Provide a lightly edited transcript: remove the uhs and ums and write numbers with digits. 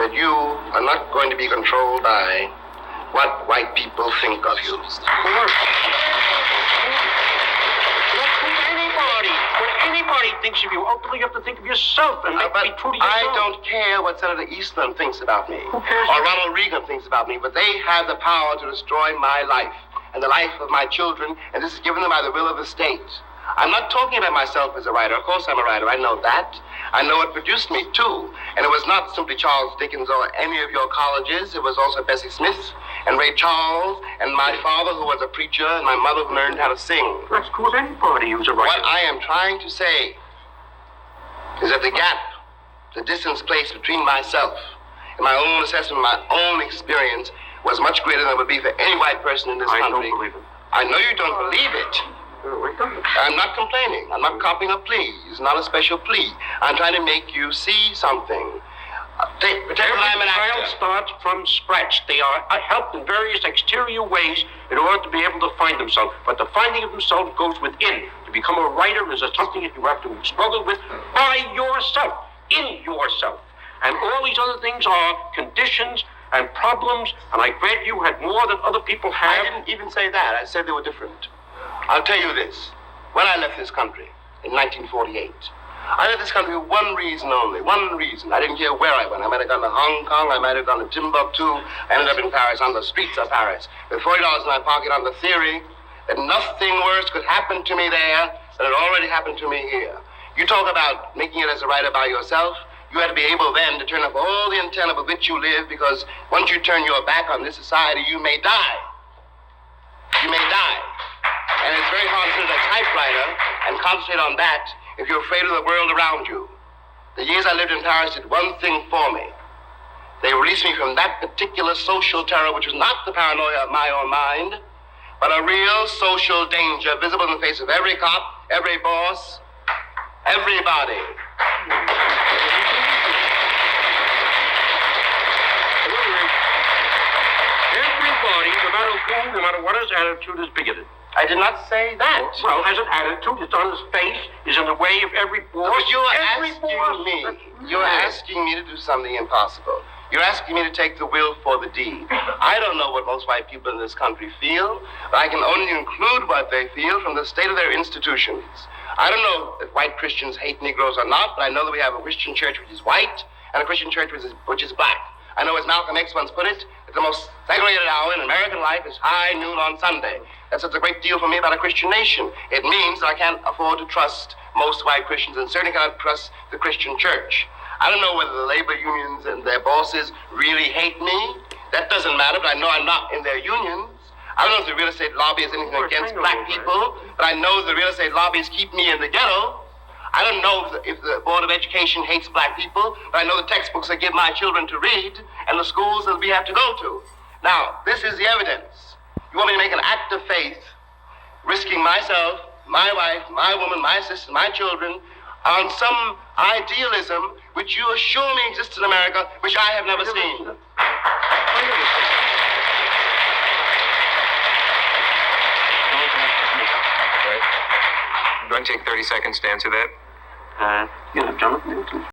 that you are not going to be controlled by what white people think of you. When anybody thinks of you, ultimately you have to think of yourself and be true to yourself. I don't care what Senator Eastland thinks about me, Who cares? or Ronald Reagan thinks about me, but they have the power to destroy my life and the life of my children, and this is given them by the will of the state. I'm not talking about myself as a writer. Of course I'm a writer. I know that. I know what produced me, too. And it was not simply Charles Dickens or any of your colleges. It was also Bessie Smith and Ray Charles and my father, who was a preacher, and my mother, who learned how to sing. That's cool. Anybody who's a writer. What I am trying to say is that the gap, the distance placed between myself and my own assessment, my own experience, was much greater than it would be for any white person in this country. I don't believe it. I know you don't believe it. I'm not complaining. I'm not copying a plea. It's not a special plea. I'm trying to make you see something. Pretend I'm an actor. Every child starts from scratch. They are helped in various exterior ways in order to be able to find themselves. But the finding of themselves goes within. To become a writer is something that you have to struggle with by yourself, in yourself. And all these other things are conditions and problems, and I grant you had more than other people have. I didn't even say that. I said they were different. I'll tell you this. When I left this country in 1948, I left this country for one reason only, one reason. I didn't care where I went. I might have gone to Hong Kong, I might have gone to Timbuktu. I ended up in Paris, on the streets of Paris, with $40 in my pocket on the theory that nothing worse could happen to me there than had already happened to me here. You talk about making it as a writer by yourself. You had to be able then to turn up all the antenna with which you live, because once you turn your back on this society, you may die. You may die. And it's very hard to sit at a typewriter and concentrate on that if you're afraid of the world around you. The years I lived in Paris did one thing for me. They released me from that particular social terror, which was not the paranoia of my own mind, but a real social danger visible in the face of every cop, every boss, everybody. Everybody, no matter who, no matter what his attitude, is bigoted. I did not say that. Well, has an attitude. It's on his face. Is in the way of every boss. But you're asking me to do something impossible. You're asking me to take the will for the deed. I don't know what most white people in this country feel, but I can only include what they feel from the state of their institutions. I don't know if white Christians hate Negroes or not, but I know that we have a Christian church which is white and a Christian church which is black. I know, as Malcolm X once put it, that the most segregated hour in American life is high noon on Sunday. That's what's a great deal for me about a Christian nation. It means that I can't afford to trust most white Christians, and certainly cannot trust the Christian church. I don't know whether the labor unions and their bosses really hate me. That doesn't matter, but I know I'm not in their unions. I don't know if the real estate lobby is anything against black people, but I know the real estate lobbies keep me in the ghetto. I don't know if the Board of Education hates black people, but I know the textbooks I give my children to read and the schools that we have to go to. Now, this is the evidence. You want me to make an act of faith, risking myself, my wife, my woman, my sister, my children, on some idealism which you assure me exists in America, which I have never seen. Do I take 30 seconds to answer that? Jonathan.